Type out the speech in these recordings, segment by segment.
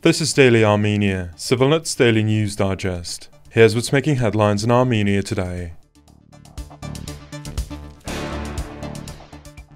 This is Daily Armenia, ＳիվիլNeթ's daily news digest. Here's what's making headlines in Armenia today.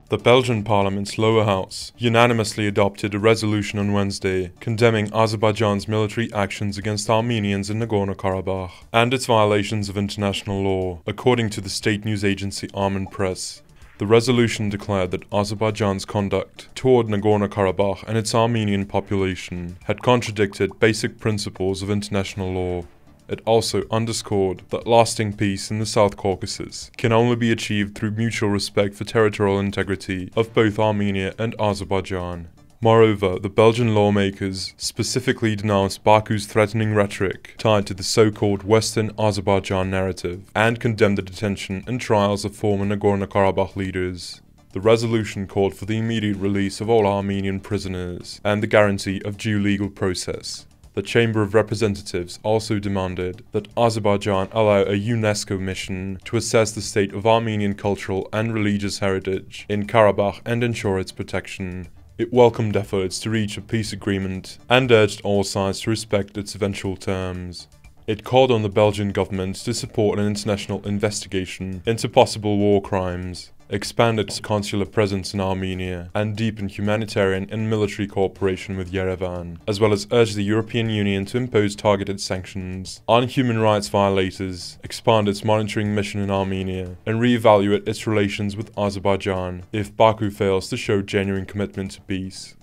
The Belgian parliament's lower house unanimously adopted a resolution on Wednesday condemning Azerbaijan's military actions against Armenians in Nagorno-Karabakh and its violations of international law, according to the state news agency Press. The resolution declared that Azerbaijan's conduct toward Nagorno-Karabakh and its Armenian population had contradicted basic principles of international law. It also underscored that lasting peace in the South Caucasus can only be achieved through mutual respect for territorial integrity of both Armenia and Azerbaijan. Moreover, the Belgian lawmakers specifically denounced Baku's threatening rhetoric tied to the so-called Western Azerbaijan narrative and condemned the detention and trials of former Nagorno-Karabakh leaders. The resolution called for the immediate release of all Armenian prisoners and the guarantee of due legal process. The Chamber of Representatives also demanded that Azerbaijan allow a UNESCO mission to assess the state of Armenian cultural and religious heritage in Karabakh and ensure its protection. It welcomed efforts to reach a peace agreement and urged all sides to respect its eventual terms. It called on the Belgian government to support an international investigation into possible war crimes, expand its consular presence in Armenia, and deepen humanitarian and military cooperation with Yerevan, as well as urge the European Union to impose targeted sanctions on human rights violators, expand its monitoring mission in Armenia, and re-evaluate its relations with Azerbaijan if Baku fails to show genuine commitment to peace.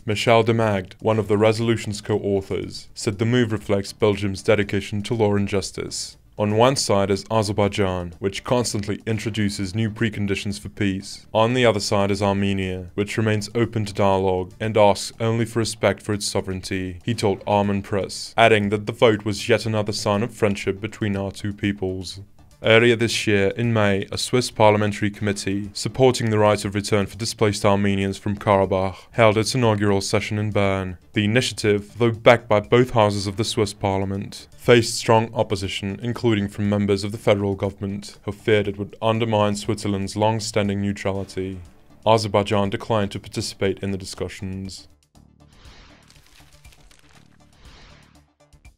Michel de Magde, one of the resolution's co-authors, said the move reflects Belgium's dedication to law and justice. On one side is Azerbaijan, which constantly introduces new preconditions for peace. On the other side is Armenia, which remains open to dialogue and asks only for respect for its sovereignty, he told Press, adding that the vote was yet another sign of friendship between our two peoples. Earlier this year, in May, a Swiss parliamentary committee supporting the right of return for displaced Armenians from Karabakh held its inaugural session in Bern. The initiative, though backed by both houses of the Swiss parliament, faced strong opposition, including from members of the federal government, who feared it would undermine Switzerland's long-standing neutrality. Azerbaijan declined to participate in the discussions.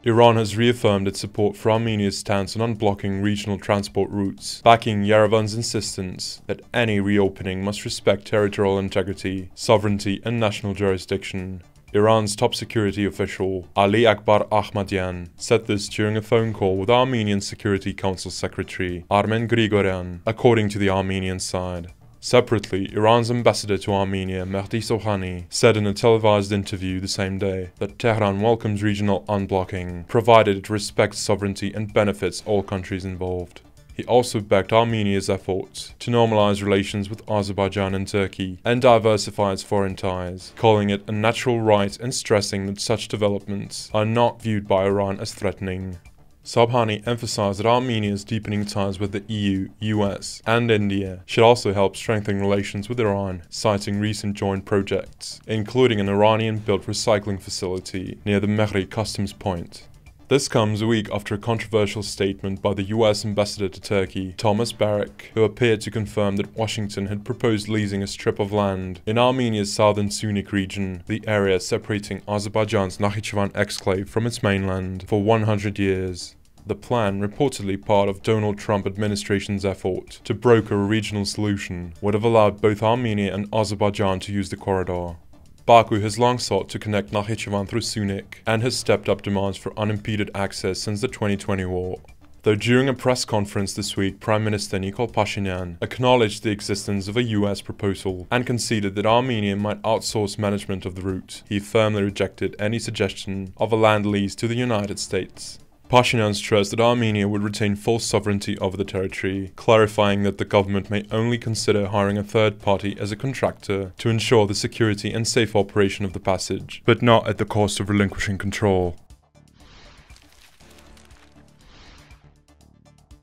Iran has reaffirmed its support for Armenia's stance on unblocking regional transport routes, backing Yerevan's insistence that any reopening must respect territorial integrity, sovereignty, and national jurisdiction. Iran's top security official, Ali Akbar Ahmadian, said this during a phone call with Armenian Security Council Secretary Armen Grigoryan, according to the Armenian side. Separately, Iran's ambassador to Armenia, Mehdi Sohani, said in a televised interview the same day that Tehran welcomes regional unblocking, provided it respects sovereignty and benefits all countries involved. He also backed Armenia's efforts to normalize relations with Azerbaijan and Turkey and diversify its foreign ties, calling it a natural right and stressing that such developments are not viewed by Iran as threatening. Sohani emphasized that Armenia's deepening ties with the EU, US, and India should also help strengthen relations with Iran, citing recent joint projects, including an Iranian-built recycling facility near the Mehri customs point. This comes a week after a controversial statement by the US ambassador to Turkey, Thomas Barrack, who appeared to confirm that Washington had proposed leasing a strip of land in Armenia's southern Sunik region, the area separating Azerbaijan's Nakhichevan exclave from its mainland, for 100 years. The plan, reportedly part of Donald Trump administration's effort to broker a regional solution, would have allowed both Armenia and Azerbaijan to use the corridor. Baku has long sought to connect Nakhichevan through Sunik and has stepped up demands for unimpeded access since the 2020 war. Though during a press conference this week, Prime Minister Nikol Pashinyan acknowledged the existence of a US proposal and conceded that Armenia might outsource management of the route, he firmly rejected any suggestion of a land lease to the United States. Pashinyan stressed that Armenia would retain full sovereignty over the territory, clarifying that the government may only consider hiring a third party as a contractor to ensure the security and safe operation of the passage, but not at the cost of relinquishing control.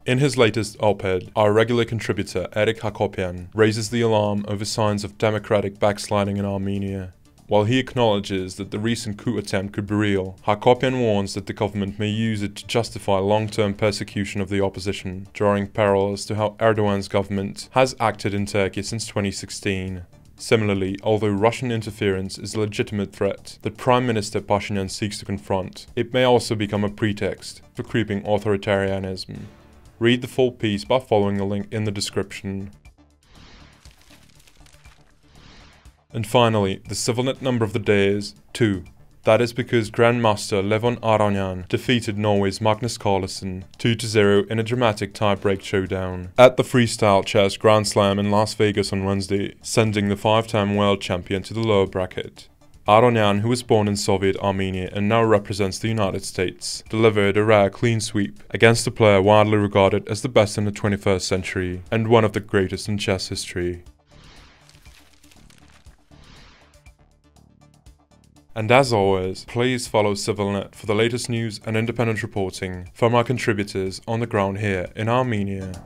In his latest op-ed, our regular contributor Eric Hakopian raises the alarm over signs of democratic backsliding in Armenia. While he acknowledges that the recent coup attempt could be real, Hakopian warns that the government may use it to justify long-term persecution of the opposition, drawing parallels to how Erdogan's government has acted in Turkey since 2016. Similarly, although Russian interference is a legitimate threat that Prime Minister Pashinyan seeks to confront, it may also become a pretext for creeping authoritarianism. Read the full piece by following the link in the description. And finally, the CivilNet number of the day is 2. That is because Grandmaster Levon Aranyan defeated Norway's Magnus Carlsen 2-0 in a dramatic tie-break showdown at the Freestyle Chess Grand Slam in Las Vegas on Wednesday, sending the 5-time world champion to the lower bracket. Aranyan, who was born in Soviet Armenia and now represents the United States, delivered a rare clean sweep against a player widely regarded as the best in the 21st century and one of the greatest in chess history. And as always, please follow CivilNet for the latest news and independent reporting from our contributors on the ground here in Armenia.